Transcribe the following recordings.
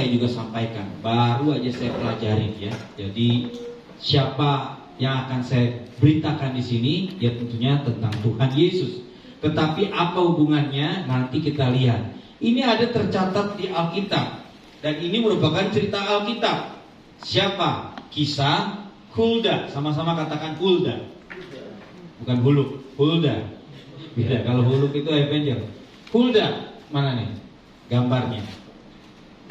saya juga sampaikan, baru aja saya pelajari ya. Jadi siapa yang akan saya beritakan di sini? Ya tentunya tentang Tuhan Yesus. Tetapi apa hubungannya? Nanti kita lihat. Ini ada tercatat di Alkitab, dan ini merupakan cerita Alkitab. Siapa? Kisah Hulda. Sama-sama katakan Hulda. Bukan Huluk, Hulda. Beda. Kalau Huluk itu Avenger. Hulda, mana nih gambarnya?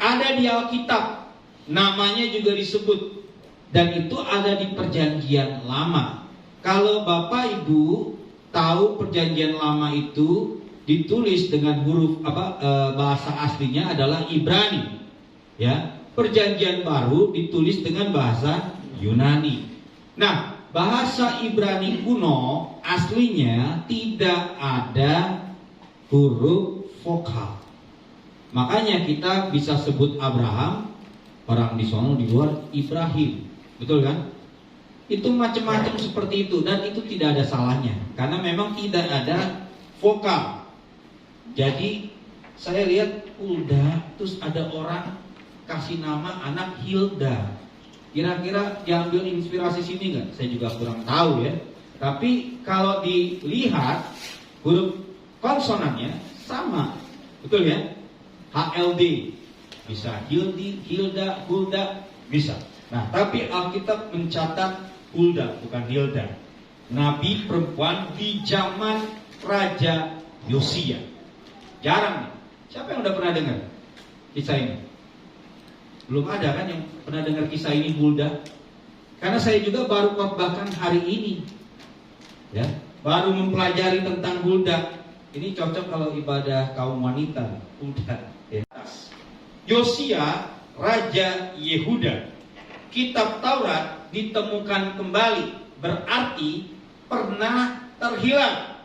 Ada di Alkitab, namanya juga disebut, dan itu ada di Perjanjian Lama. Kalau Bapak Ibu tahu Perjanjian Lama itu ditulis dengan huruf bahasa aslinya adalah Ibrani, ya. Perjanjian Baru ditulis dengan bahasa Yunani. Nah, bahasa Ibrani kuno aslinya tidak ada huruf vokal. Makanya kita bisa sebut Abraham, orang di sono di luar Ibrahim, betul kan? Itu macam-macam seperti itu, dan itu tidak ada salahnya karena memang tidak ada vokal. Jadi saya lihat Hulda, terus ada orang kasih nama anak Hilda. Kira-kira diambil inspirasi sini nggak? Saya juga kurang tahu ya. Tapi kalau dilihat huruf konsonannya sama, betul ya? HLD bisa, Hildi, Hilda, Hulda bisa. Nah, tapi Alkitab mencatat Hulda, bukan Hilda. Nabi perempuan di zaman Raja Yosia. Jarang nih. Siapa yang udah pernah dengar kisah ini? Belum ada kan yang pernah dengar kisah ini Hulda? Karena saya juga baru khotbahkan hari ini, ya, baru mempelajari tentang Hulda. Ini cocok kalau ibadah kaum wanita, Hulda. Yosia, Raja Yehuda. Kitab Taurat ditemukan kembali, berarti pernah terhilang.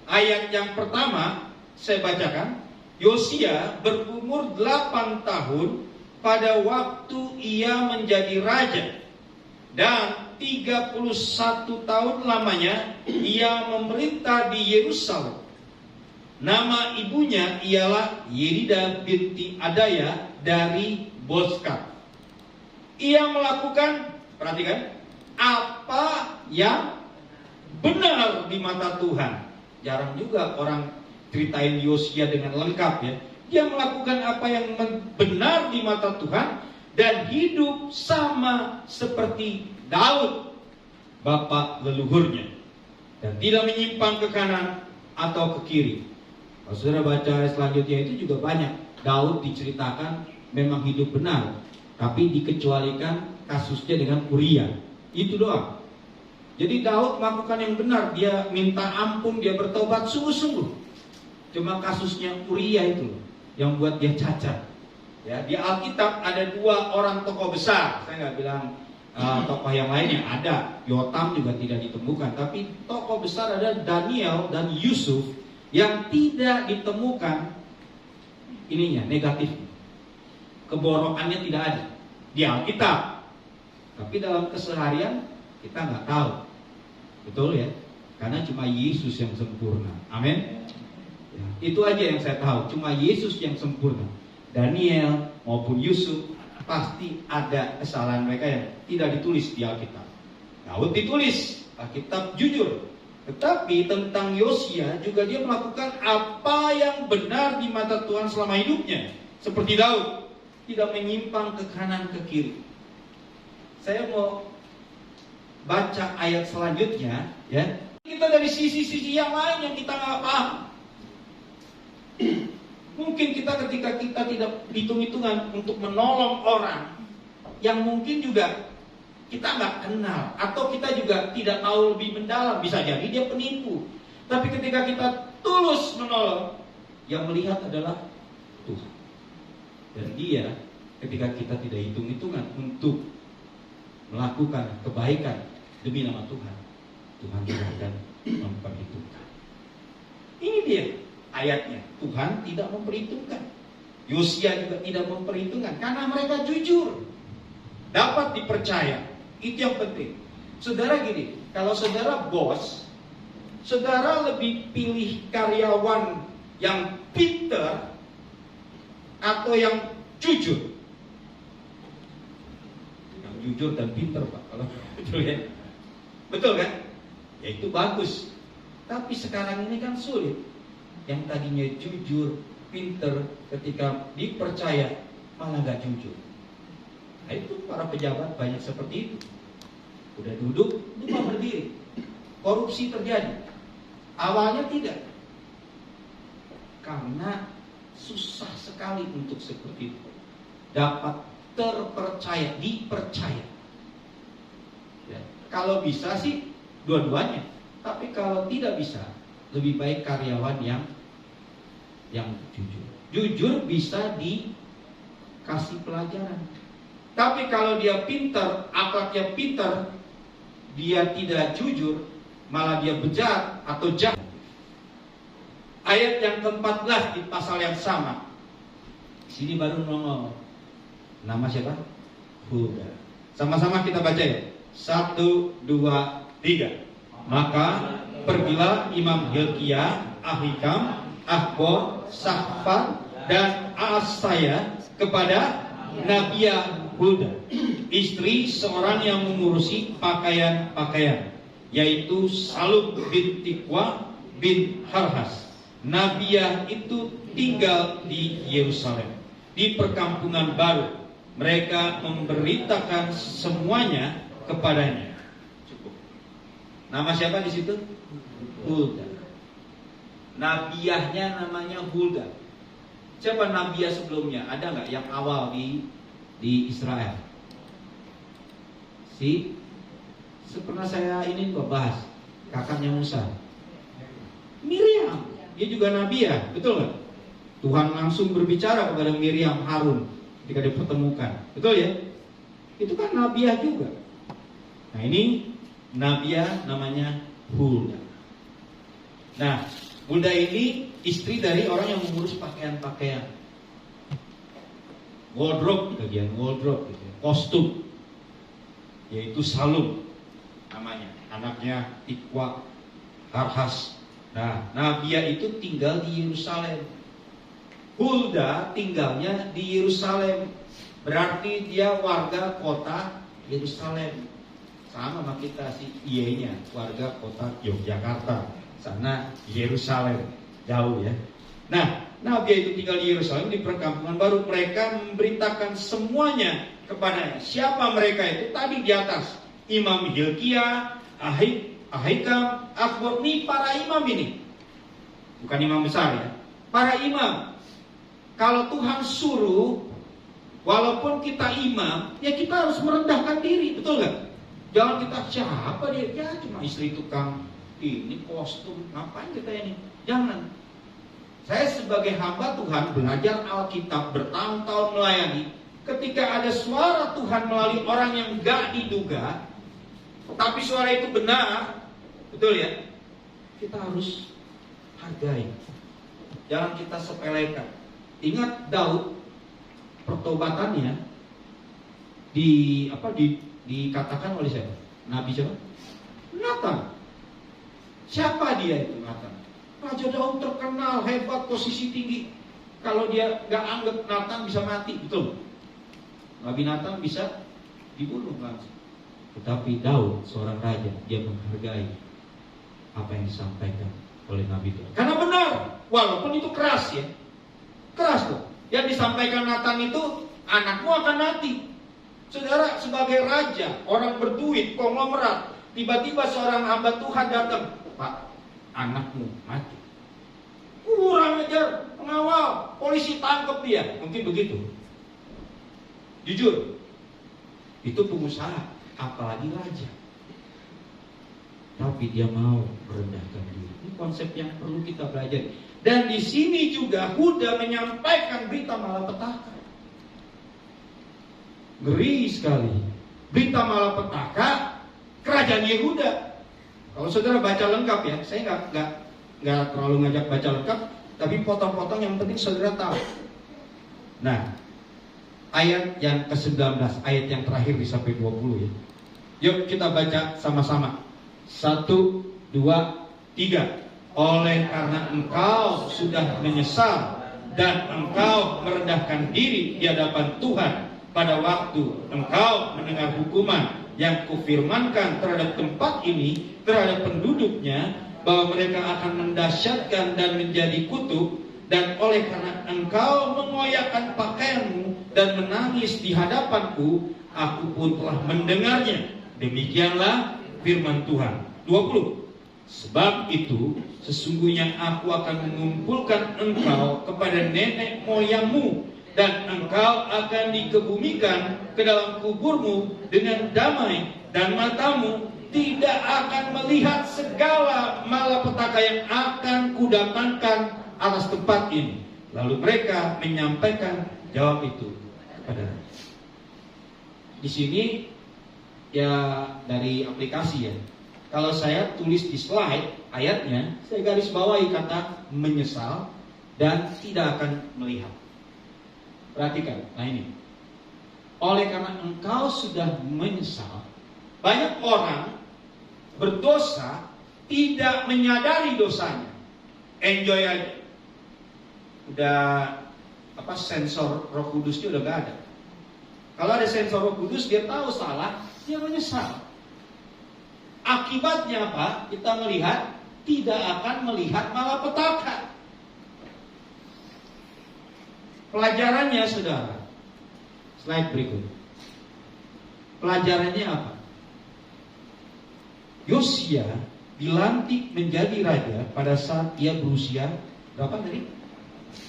Ayat yang pertama saya bacakan. Yosia berumur 8 tahun pada waktu ia menjadi raja, dan 31 tahun lamanya ia memerintah di Yerusalem. Nama ibunya ialah Yerida binti Adaya dari Bozkat. Ia melakukan, perhatikan, apa yang benar di mata Tuhan. Jarang juga orang ceritain Yosia dengan lengkap ya. Dia melakukan apa yang benar di mata Tuhan dan hidup sama seperti Daud, bapak leluhurnya, dan tidak menyimpang ke kanan atau ke kiri. Kalau saudara baca selanjutnya itu juga banyak. Daud diceritakan memang hidup benar, tapi dikecualikan kasusnya dengan Uria. Itu doang. Jadi Daud melakukan yang benar, dia minta ampun, dia bertobat sungguh-sungguh. Cuma kasusnya Uria itu yang buat dia cacat. Ya, di Alkitab ada 2 orang tokoh besar. Saya nggak bilang tokoh yang lainnya, ada. Yotam juga tidak ditemukan, tapi tokoh besar ada Daniel dan Yusuf yang tidak ditemukan ininya, negatif. Keborokannya tidak ada di Alkitab. Tapi dalam keseharian kita nggak tahu. Betul ya? Karena cuma Yesus yang sempurna. Amin. Ya, itu aja yang saya tahu. Cuma Yesus yang sempurna. Daniel maupun Yusuf pasti ada kesalahan mereka yang tidak ditulis di Alkitab. Daud ditulis, Alkitab jujur. Tetapi tentang Yosia juga dia melakukan apa yang benar di mata Tuhan selama hidupnya. Seperti Daud, tidak menyimpang ke kanan ke kiri. Saya mau baca ayat selanjutnya, ya. Kita dari sisi-sisi yang lain yang kita nggak paham. Mungkin ketika kita tidak hitung-hitungan untuk menolong orang yang mungkin juga kita nggak kenal, atau kita juga tidak tahu lebih mendalam, bisa jadi dia penipu. Tapi ketika kita tulus menolong, yang melihat adalah Tuhan. Dan dia, ketika kita tidak hitung-hitungan untuk melakukan kebaikan demi nama Tuhan, Tuhan tidak akan memperhitungkan. Ini dia ayatnya. Tuhan tidak memperhitungkan. Yosia juga tidak memperhitungkan karena mereka jujur, dapat dipercaya. Itu yang penting. Saudara gini, kalau saudara bos, saudara lebih pilih karyawan yang pintar atau yang jujur? jujur dan pinter Pak. Kalau betul ya, betul kan? Ya itu bagus. Tapi sekarang ini kan sulit. Yang tadinya jujur, pinter, ketika dipercaya malah nggak jujur. Nah itu para pejabat banyak seperti itu. Udah duduk, lupa berdiri. Korupsi terjadi. Awalnya tidak. Karena susah sekali untuk seperti itu. Dapat terpercaya, dipercaya. Ya. Kalau bisa sih dua-duanya. Tapi kalau tidak bisa, lebih baik karyawan yang jujur. Jujur bisa dikasih pelajaran. Tapi kalau dia pintar, akhlaknya pintar, dia tidak jujur, malah dia bejat atau jahat. Ayat yang ke-14 di pasal yang sama. Sini baru nongol. Nama siapa? Huda. Sama-sama kita baca ya. 1, 2, 3. Maka pergilah Imam Hilkiah, Ahikam, Akbor, Safan, dan Asaya kepada Nabiah Hulda, istri seorang yang mengurusi pakaian-pakaian, yaitu Salum bin Tikwa bin Harhas. Nabiah itu tinggal di Yerusalem, di perkampungan baru. Mereka memberitakan semuanya kepadanya. Cukup. Nama siapa di situ? Hulda. Nabiahnya namanya Hulda. Siapa nabiah sebelumnya? Ada nggak yang awal di Israel? Pernah saya ini bahas kakaknya Musa, Miriam. Dia juga nabiah, betul nggak? Tuhan langsung berbicara kepada Miriam, Harun ketika dipertemukan, betul ya? Itu kan nabiah juga. Nah ini nabiah namanya Hulda. Nah, Hulda ini istri dari orang yang mengurus pakaian-pakaian, wardrobe, bagian wardrobe, gitu ya. Kostum, yaitu Salum namanya, anaknya Tikwa, Harhas. Nah, Nabiah itu tinggal di Yerusalem. Hulda tinggalnya di Yerusalem, berarti dia warga kota Yerusalem. Sama sama kita sih, nya warga kota Yogyakarta, sana Yerusalem, jauh ya. Nah, Nabiah itu tinggal di Yerusalem, di perkampungan baru. Mereka memberitakan semuanya kepadanya. Siapa mereka itu? Tadi di atas, Imam Hilkiah, Ahikam, Akbor. Ini para imam ini, bukan imam besar ya, para imam. Kalau Tuhan suruh, walaupun kita imam, ya kita harus merendahkan diri, betul nggak? Jangan kita siapa dia, ya cuma istri tukang ini kostum, ngapain kita ini? Jangan. Saya sebagai hamba Tuhan belajar Alkitab bertahun-tahun melayani. Ketika ada suara Tuhan melalui orang yang gak diduga, tapi suara itu benar, betul ya? Kita harus hargai. Jangan kita sepelekan. Ingat Daud, pertobatannya dikatakan oleh siapa? Nabi siapa? Nathan. Siapa dia itu Nathan? Raja Daud terkenal, hebat, posisi tinggi. Kalau dia gak anggap Nathan bisa mati, betul? Nabi Nathan bisa dibunuh langsung. Tetapi Daud, seorang raja, dia menghargai apa yang disampaikan oleh Nabi Daud. Karena benar, walaupun itu keras ya. Keras tuh. Yang disampaikan Nathan itu, anakmu akan mati. Saudara, sebagai raja, orang berduit, konglomerat, tiba-tiba seorang hamba Tuhan datang, Pak, anakmu mati. Kurang ajar, pengawal, polisi tangkap dia. Mungkin begitu. Jujur, itu pengusaha, apalagi raja. Tapi dia mau merendahkan diri. Ini konsep yang perlu kita belajar. Dan di sini juga Hulda menyampaikan berita malapetaka. Ngeri sekali. Berita malapetaka kerajaan Yehuda. Kalau saudara baca lengkap ya, saya nggak terlalu ngajak baca lengkap, tapi potong-potong yang penting saudara tahu. Nah, ayat yang ke-19, ayat yang terakhir sampai 20 ya. Yuk kita baca sama-sama. 1, 2, 3. Oleh karena engkau sudah menyesal dan engkau merendahkan diri di hadapan Tuhan pada waktu engkau mendengar hukuman yang kufirmankan terhadap tempat ini, terhadap penduduknya, bahwa mereka akan mendahsyatkan dan menjadi kutuk, dan oleh karena engkau mengoyakkan pakaianmu dan menangis di hadapanku, aku pun telah mendengarnya. Demikianlah firman Tuhan. 20. Sebab itu sesungguhnya aku akan mengumpulkan engkau kepada nenek moyangmu, dan engkau akan dikebumikan ke dalam kuburmu dengan damai, dan matamu tidak akan melihat segala malapetaka yang akan kudatangkan atas tempat ini. Lalu mereka menyampaikan jawab itu kepada raja. Di sini ya dari aplikasi ya. Kalau saya tulis di slide ayatnya, saya garis bawahi kata menyesal dan tidak akan melihat. Perhatikan, nah ini. Oleh karena engkau sudah menyesal, banyak orang berdosa tidak menyadari dosanya. Enjoy aja. Udah sensor Roh Kudusnya udah gak ada. Kalau ada sensor Roh Kudus, dia tahu salah, dia menyesal. Akibatnya apa? Kita melihat tidak akan melihat malapetaka. Pelajarannya saudara, slide berikut. Pelajarannya apa? Yosia dilantik menjadi raja pada saat ia berusia berapa tadi?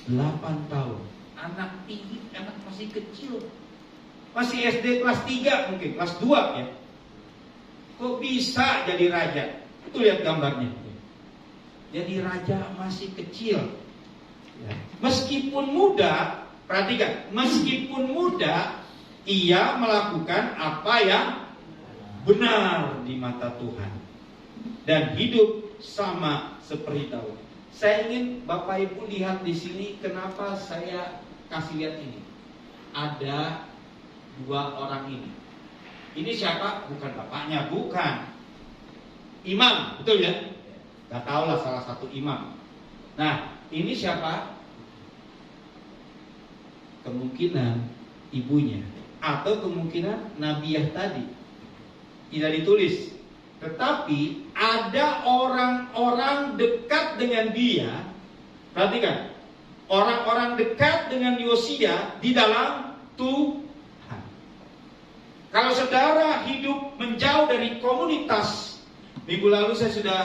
8 tahun. Anak tinggi, anak masih kecil. Masih SD kelas 3 mungkin, kelas 2 ya. Kok bisa jadi raja? Itu lihat gambarnya. Jadi raja masih kecil. Ya. Meskipun muda, perhatikan, meskipun muda, ia melakukan apa yang benar di mata Tuhan dan hidup sama seperti Daud. Saya ingin Bapak Ibu lihat di sini kenapa saya kasih lihat ini. Ada 2 orang ini. Ini siapa? Bukan bapaknya, bukan. Imam, betul ya? Gak tahu lah salah satu imam. Nah, ini siapa? Kemungkinan ibunya atau kemungkinan Nabiah tadi. Tidak ditulis. Tetapi ada orang-orang dekat dengan dia. Perhatikan, orang-orang dekat dengan Yosia di dalam Tuhan. Kalau saudara hidup menjauh dari komunitas, minggu lalu saya sudah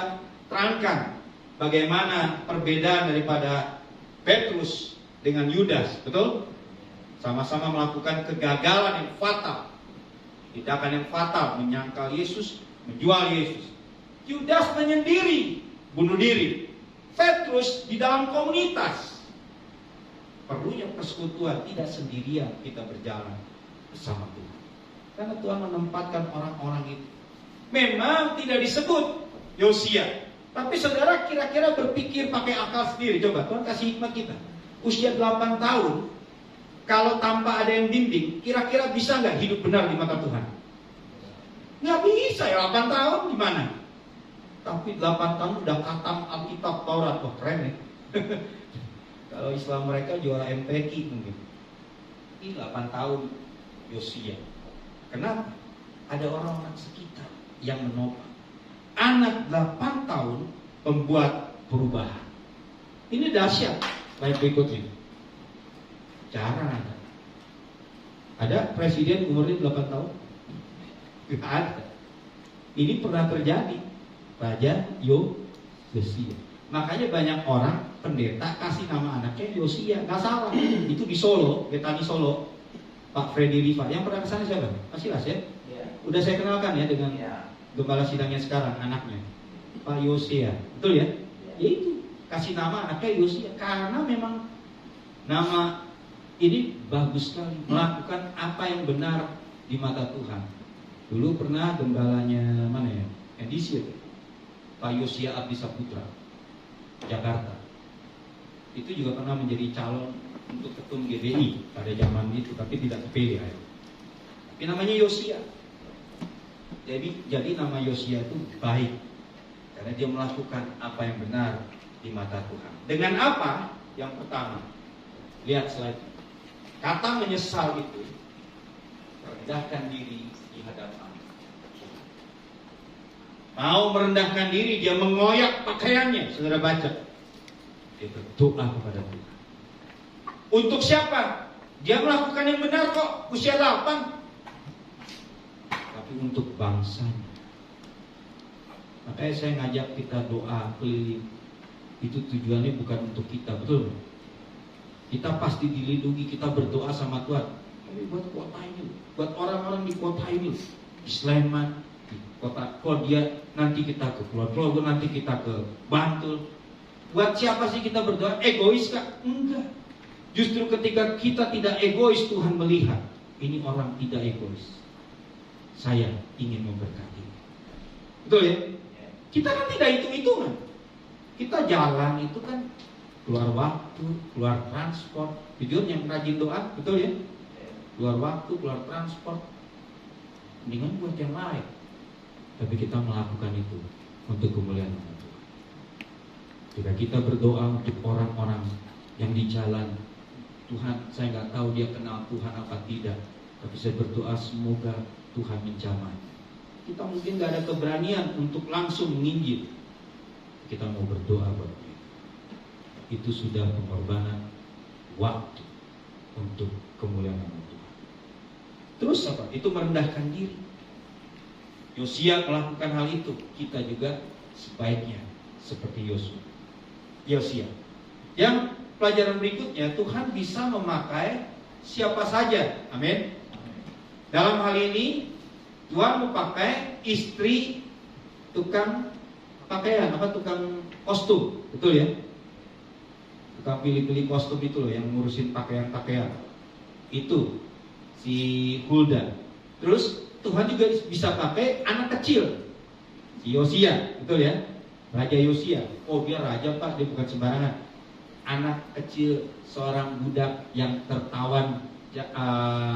terangkan bagaimana perbedaan daripada Petrus dengan Yudas, betul? Sama-sama melakukan kegagalan yang fatal, tindakan yang fatal, menyangkal Yesus, menjual Yesus. Yudas menyendiri, bunuh diri. Petrus di dalam komunitas. Perlunya persekutuan, tidak sendirian kita berjalan bersama Tuhan. Karena Tuhan menempatkan orang-orang itu. Memang tidak disebut Yosia, tapi saudara kira-kira berpikir pakai akal sendiri. Coba Tuhan kasih hikmat kita. Usia 8 tahun, kalau tanpa ada yang bimbing, kira-kira bisa nggak hidup benar di mata Tuhan? Nggak bisa ya, 8 tahun gimana? Tapi 8 tahun udah khatam Alkitab Taurat. Wah keren ya. Kalau Islam mereka juara MTQ mungkin. Ini 8 tahun Yosia. Kenapa? Ada orang-orang sekitar yang menopang. Anak 8 tahun membuat perubahan. Ini dahsyat. Slide berikutnya. Jarang ada. Ada presiden umurnya 8 tahun? Tidak ada. Ini pernah terjadi. Raja Yosia. Makanya banyak orang pendeta kasih nama anaknya Yosia. Gak salah. Itu di Solo, Betani Solo. Pak Freddy Riva. Yang pernah kesana siapa? Masih lah ya? Udah saya kenalkan ya dengan gembala sidangnya sekarang, anaknya Pak Yosia. Betul ya? Ya itu. Kasih nama anaknya Yosia. Karena memang nama ini bagus sekali. Melakukan apa yang benar di mata Tuhan. Dulu pernah gembalanya mana ya? Edisi Pak Yosia Abdi Saputra, Jakarta. Itu juga pernah menjadi calon untuk ketum GBI pada zaman itu, tapi tidak kepilih. Tapi namanya Yosia. Jadi nama Yosia itu baik karena dia melakukan apa yang benar di mata Tuhan. Dengan apa? Yang pertama, lihat slide. Kata menyesal itu Rendahkan diri di hadapan Tuhan. Mau merendahkan diri, dia mengoyak pakaiannya. Saudara baca, dia berdoa kepada Tuhan. Untuk siapa? Dia melakukan yang benar kok, usia 8. Tapi untuk bangsanya. Makanya saya ngajak kita doa keliling. Itu tujuannya bukan untuk kita, betul? Kita pasti dilindungi, kita berdoa sama Tuhan. Tapi buat kota ini, buat orang-orang di kota ini, di Sleman, di kota Kodia, nanti kita ke Pulau Progo, nanti kita ke Bantul. Buat siapa sih kita berdoa? Egois kah? Enggak. Justru ketika kita tidak egois, Tuhan melihat ini orang tidak egois. Saya ingin memberkati. Betul ya? Kita kan tidak hitung-hitungan. Kita jalan itu kan keluar waktu, keluar transport. Tujuan yang rajin doa, betul ya? Keluar waktu, keluar transport. Mendingan buat yang lain. Tapi kita melakukan itu untuk kemuliaan Tuhan. Jika kita berdoa untuk orang-orang yang di jalan, Tuhan, saya nggak tahu dia kenal Tuhan apa tidak, tapi saya berdoa semoga Tuhan menjamah. Kita mungkin nggak ada keberanian untuk langsung menginjil. Kita mau berdoa buat dia. Itu sudah pengorbanan waktu untuk kemuliaan Tuhan. Terus apa? Itu merendahkan diri. Yosia melakukan hal itu. Kita juga sebaiknya seperti Yosia. Yang pelajaran berikutnya, Tuhan bisa memakai siapa saja. Amin. Dalam hal ini Tuhan memakai istri tukang pakaian, tukang kostum, betul ya? Tukang pilih-pilih kostum itu loh, yang ngurusin pakaian-pakaian. Itu si Hulda. Terus Tuhan juga bisa pakai anak kecil, si Yosia, betul ya? Raja Yosia. Oh, dia raja Pak, dia bukan sembarangan. Anak kecil, seorang budak yang tertawan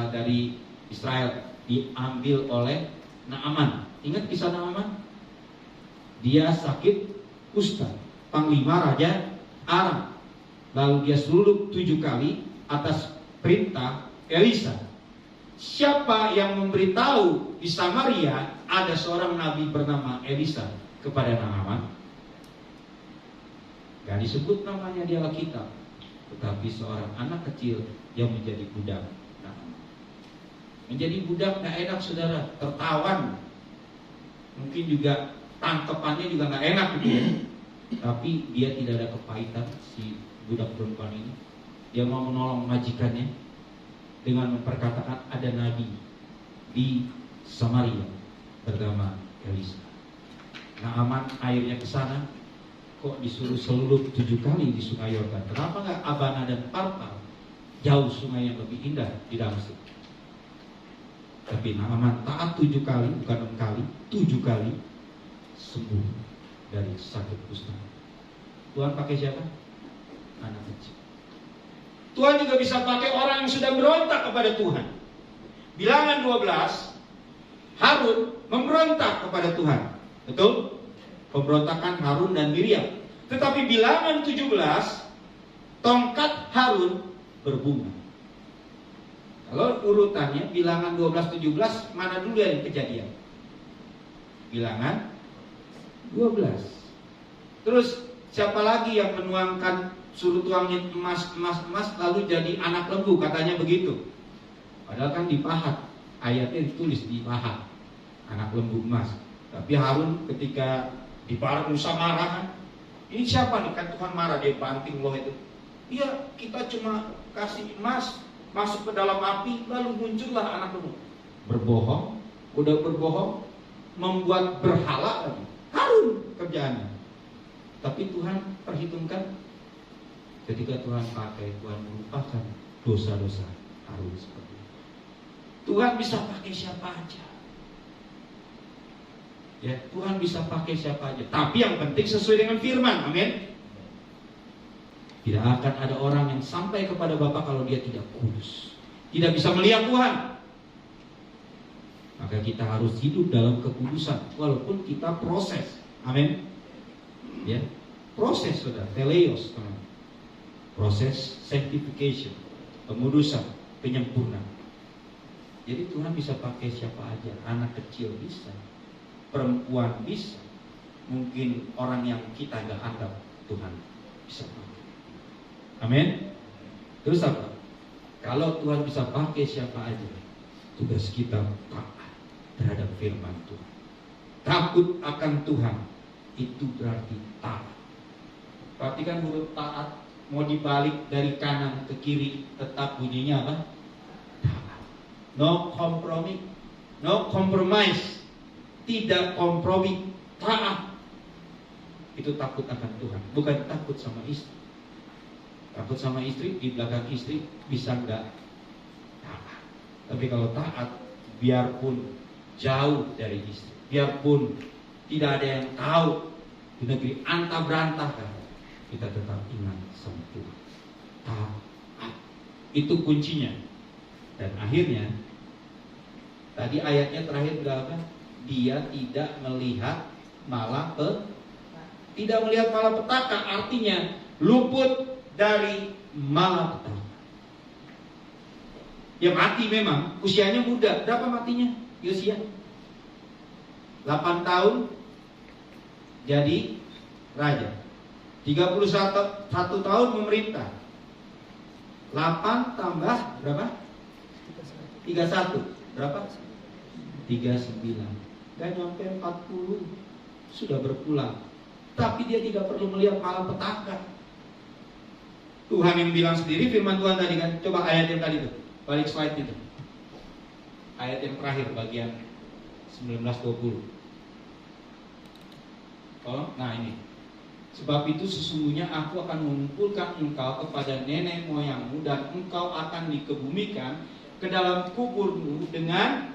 dari Israel, diambil oleh Naaman. Ingat kisah Naaman? Dia sakit kusta, panglima Raja Aram. Lalu dia selulup 7 kali atas perintah Elisa. Siapa yang memberitahu di Samaria ada seorang nabi bernama Elisa kepada Naaman? Gak disebut namanya di Alkitab, tetapi seorang anak kecil yang menjadi budak. Menjadi budak gak enak, saudara, tertawan. Mungkin juga tangkepannya juga gak enak gitu ya. Tapi dia tidak ada kepahitan, si budak perempuan ini. Dia mau menolong majikannya dengan memperkatakan ada nabi di Samaria bernama Elisa. Naaman airnya ke sana, kok disuruh selulup 7 kali di sungai Yordan. Kenapa gak Abana dan Parpar? Jauh sungai yang lebih indah di Damsyik. Tapi Naaman taat 7 kali, bukan 6 kali, 7 kali sembuh dari sakit kusta. Tuhan pakai siapa? Anak kecil. Tuhan juga bisa pakai orang yang sudah berontak kepada Tuhan. Bilangan 12, Harun memberontak kepada Tuhan. Betul? Pemberontakan Harun dan Miriam. Tetapi bilangan 17, tongkat Harun berbunga. Kalau urutannya bilangan 12-17, mana dulu yang kejadian? Bilangan 12. Terus siapa lagi yang menuangkan, suruh tuangin emas lalu jadi anak lembu, katanya begitu. Padahal kan di Pahat, ayatnya ditulis di Pahat, anak lembu emas. Tapi Harun ketika di Pahat Musa marah kan, ini siapa nih, kan Tuhan marah, dia banting loh itu. Iya, kita cuma kasih emas masuk ke dalam api, lalu muncullah anak lembu. Berbohong, udah berbohong, membuat berhala lagi. Harun kerjaannya. Tapi Tuhan perhitungkan, ketika Tuhan pakai, Tuhan melupakan dosa-dosa Harun seperti itu. Tuhan bisa pakai siapa aja. Ya, Tuhan bisa pakai siapa aja. Tapi yang penting sesuai dengan firman. Amin. Tidak akan ada orang yang sampai kepada Bapa kalau dia tidak kudus, tidak bisa melihat Tuhan. Maka kita harus hidup dalam kekudusan, walaupun kita proses. Amin. Ya, proses, saudara, teleos, teman. Proses sanctification, pengudusan, penyempurnaan. Jadi Tuhan bisa pakai siapa aja, anak kecil bisa, perempuan bisa, mungkin orang yang kita gak anggap Tuhan bisa pakai. Amin. Terus apa? Kalau Tuhan bisa pakai siapa aja, tugas kita taat terhadap firman Tuhan. Takut akan Tuhan itu berarti taat. Perhatikan huruf taat, mau dibalik dari kanan ke kiri, tetap bunyinya apa? Taat. No kompromi, no compromise. Tidak kompromi, taat. Itu takut akan Tuhan, bukan takut sama istri. Takut sama istri, di belakang istri bisa enggak taat. Tapi kalau taat, biarpun jauh dari istri, biarpun tidak ada yang tahu di negeri antah berantah, kita tetap ingat sama Tuhan. Taat, itu kuncinya. Dan akhirnya, tadi ayatnya terakhir berapa? Dia tidak melihat malapetaka, artinya luput dari malapetaka. Ya mati memang, usianya muda. Berapa matinya Yosia? 8 tahun jadi raja. 31 tahun memerintah. 8 tambah berapa? 31. Berapa? 39. Gak nyampe 40 sudah berpulang. Tapi dia tidak perlu melihat malapetaka. Tuhan yang bilang sendiri, firman Tuhan tadi kan. Coba ayat yang tadi tuh, balik slide itu. Ayat yang terakhir bagian 19-20. Oh, nah ini. Sebab itu sesungguhnya aku akan mengumpulkan engkau kepada nenek moyangmu, dan engkau akan dikebumikan ke dalam kuburmu dengan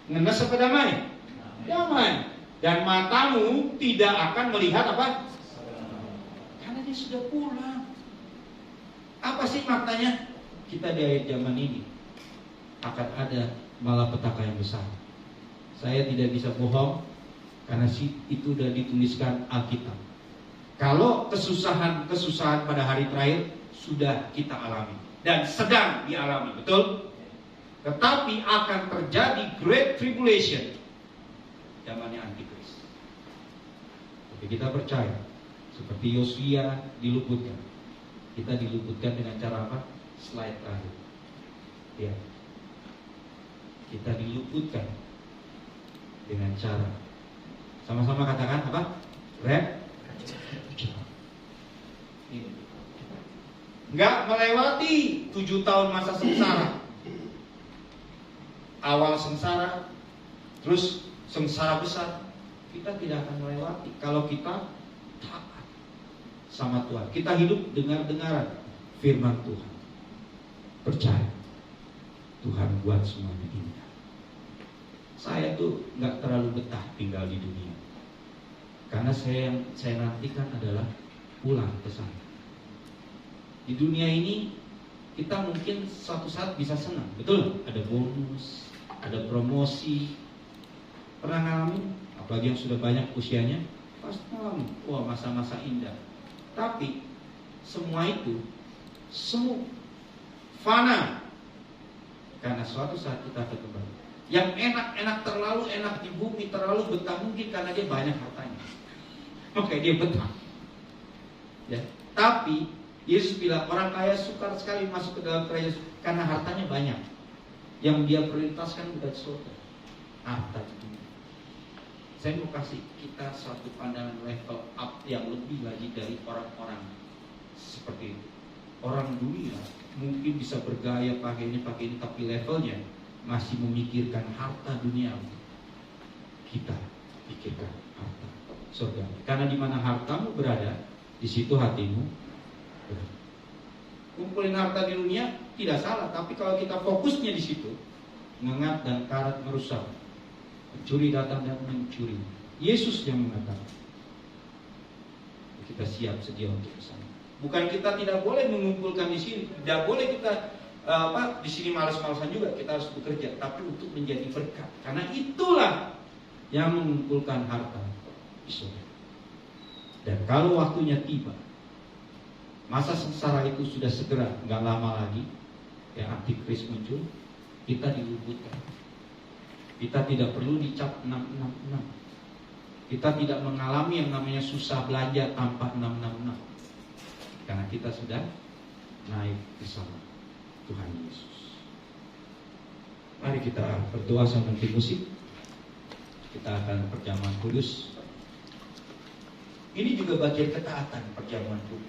ngenes apa damai? Damai. Dan matamu tidak akan melihat apa? Karena dia sudah pulang. Apa sih maknanya? Kita di akhir zaman ini akan ada malapetaka yang besar. Saya tidak bisa bohong, karena itu sudah dituliskan Alkitab. Kalau kesusahan pada hari terakhir sudah kita alami dan sedang dialami, betul? Tetapi akan terjadi Great Tribulation, zamannya Antikris. Tapi kita percaya, seperti Yosia diluputkan, kita diluputkan dengan cara apa? Slide terakhir. Ya, kita diluputkan dengan cara, sama-sama katakan apa? Enggak melewati 7 tahun masa sengsara. Awal sengsara, terus sengsara besar. Kita tidak akan melewati kalau kita taat sama Tuhan. Kita hidup dengar-dengaran firman Tuhan. Percaya Tuhan buat semuanya indah. Saya tuh nggak terlalu betah tinggal di dunia, karena yang saya nantikan adalah pulang ke sana. Di dunia ini kita mungkin suatu saat bisa senang, betul? Ada bonus, ada promosi. Pernah ngalamin? Apalagi yang sudah banyak usianya, pasti ngalamin. Wah, masa-masa indah. Tapi semua itu semu, fana, karena suatu saat kita akan kembali. Yang enak-enak, terlalu enak di bumi, terlalu betah, mungkin karena dia banyak hartanya. Oke, dia betah. Ya, tapi Yesus bilang orang kaya sukar sekali masuk ke dalam kerajaan karena hartanya banyak. Yang dia prioritaskan bukan surga, harta itu. Saya mau kasih kita satu pandangan level up yang lebih lagi dari orang-orang seperti itu. Orang dunia mungkin bisa bergaya pakai ini, tapi levelnya masih memikirkan harta dunia. Kita pikirkan harta surga. Karena di mana hartamu berada, di situ hatimu berada. Kumpulin harta di dunia tidak salah, tapi kalau kita fokusnya di situ, mengat dan karat merusak, pencuri datang dan mencuri. Yesus yang mengatakan kita siap sedia untuk kesana. Bukan kita tidak boleh mengumpulkan di sini, tidak boleh kita di sini malas-malasan juga, kita harus bekerja, tapi untuk menjadi berkat. Karena itulah yang mengumpulkan harta di surga. Dan kalau waktunya tiba, masa sengsara itu sudah segera, nggak lama lagi, ya Antikris muncul. kita diluputkan. Kita tidak perlu dicap 666. Kita tidak mengalami yang namanya susah belajar tanpa 666. Karena kita sudah naik bersama Tuhan Yesus. Mari kita berdoa sambil musik. Kita akan perjamuan kudus. Ini juga bagian ketaatan perjamuan kudus.